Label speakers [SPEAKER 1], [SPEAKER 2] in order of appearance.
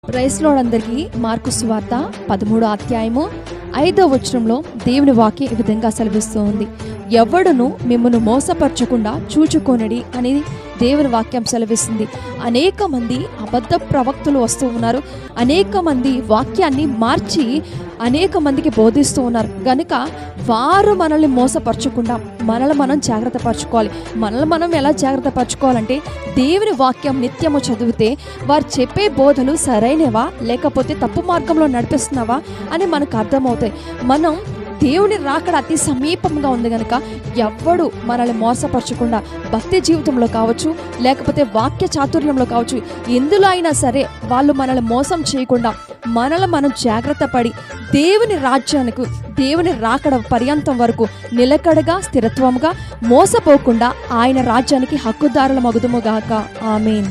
[SPEAKER 1] Praise lord అందరికీ. Mark సువార్త 13వ అధ్యాయము 5వ వచనంలో దేవుని వాక్యం ఈ విధంగా సెలవిస్తూ ఉంది. ఎవడును మిమ్మల్ని మోసపరచకుండా చూచుకొనడి అని దేవుని వాక్యం సెలవిస్తుంది. అనేక మంది అబద్ధ ప్రవక్తలు వస్తూ ఉన్నారు. అనేక మంది వాక్యాన్ని మార్చి అనేక మందికి బోధిస్తూ ఉన్నారు. గనుక వారు మనల్ని మోసపరచకుండా మనల్ని మనం జాగ్రత్త పరచుకోవాలి. మనల్ని మనం ఎలా జాగ్రత్త పరచుకోవాలంటే దేవుని వాక్యం నిత్యము చదివితే వారు చెప్పే బోధలు సరైనవా లేకపోతే తప్పు మార్గంలో నడిపిస్తున్నావా అని మనకు అర్థమవుతాయి. మనం దేవుని రాకడ అతి సమీపంగా ఉంది కనుక ఎవ్వడు మనల్ని మోసపరచకుండా భక్తి జీవితంలో కావచ్చు లేకపోతే వాక్య చాతుర్యంలో కావచ్చు ఎందులో అయినా సరే వాళ్ళు మనల్ని మోసం చేయకుండా మనల్ని మనం జాగ్రత్త పడి దేవుని రాజ్యానికి దేవుని రాకడ పర్యంతం వరకు నిలకడగా స్థిరత్వంగా మోసపోకుండా ఆయన రాజ్యానికి హక్కుదారుల మగుదుముగాక. ఆమేన్.